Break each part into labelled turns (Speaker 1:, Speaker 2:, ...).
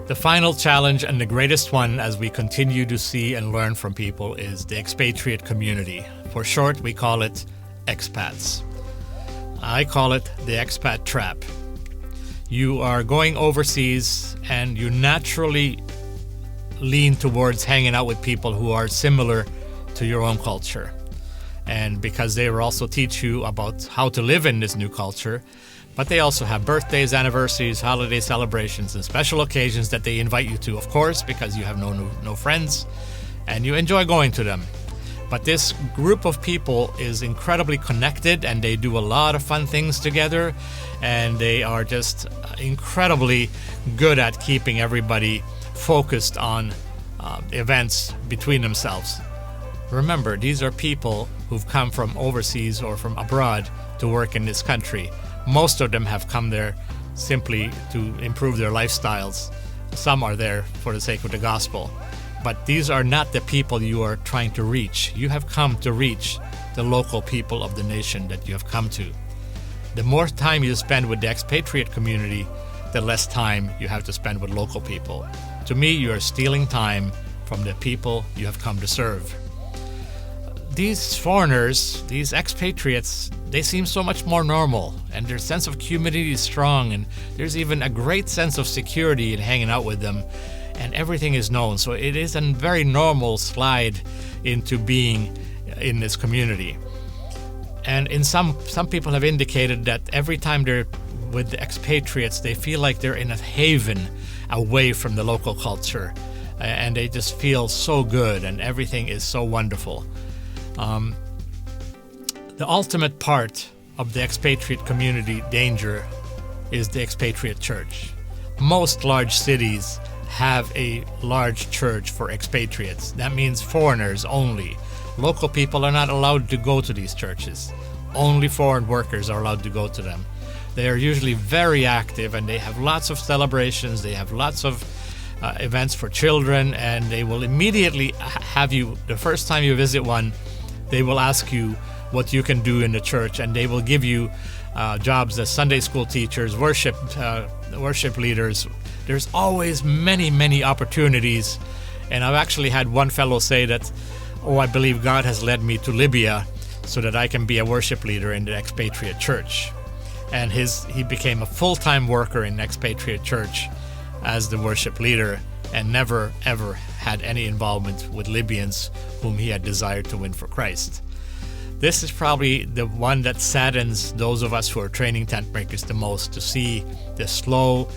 Speaker 1: The final challenge, and the greatest one as we continue to see and learn from people, is the expatriate community. For short, we call it expats. I call it the expat trap. You are going overseas and you naturally lean towards hanging out with people who are similar to your own culture. And because they will also teach you about how to live in this new culture, but they also have birthdays, anniversaries, holiday celebrations, and special occasions that they invite you to, of course, because you have no friends and you enjoy going to them. But this group of people is incredibly connected, and they do a lot of fun things together, and they are just incredibly good at keeping everybody focused on events between themselves. Remember, these are people who've come from overseas or from abroad to work in this country. Most of them have come there simply to improve their lifestyles. Some are there for the sake of the gospel. But these are not the people you are trying to reach. You have come to reach the local people of the nation that you have come to. The more time you spend with the expatriate community, the less time you have to spend with local people. To me, you are stealing time from the people you have come to serve. These foreigners, these expatriates, they seem so much more normal, and their sense of community is strong, and there's even a great sense of security in hanging out with them, and everything is known. So it is a very normal slide into being in this community. And in some people have indicated that every time they're with the expatriates, they feel like they're in a haven away from the local culture, and they just feel so good, and everything is so wonderful. The ultimate part of the expatriate community danger is the expatriate church. Most large cities have a large church for expatriates. That means foreigners only. Local people are not allowed to go to these churches. Only foreign workers are allowed to go to them. They are usually very active, and they have lots of celebrations. They have lots of events for children, and they will immediately have you, the first time you visit one, they will ask you what you can do in the church, and they will give you jobs as Sunday school teachers, worship leaders. There's always many opportunities, and I've actually had one fellow say that, I believe God has led me to Libya so that I can be a worship leader in the expatriate church. And he became a full-time worker in the expatriate church as the worship leader, and never ever had any involvement with Libyans whom he had desired to win for Christ. This is probably the one that saddens those of us who are training tent makers the most, to see the slow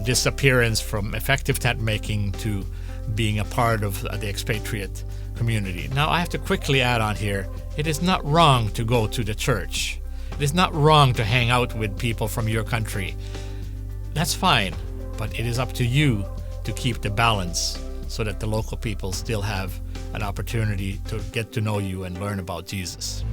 Speaker 1: disappearance from effective tent making to being a part of the expatriate community. Now, I have to quickly add on here, it is not wrong to go to the church. It is not wrong to hang out with people from your country. That's fine, but it is up to you to keep the balance so that the local people still have an opportunity to get to know you and learn about Jesus.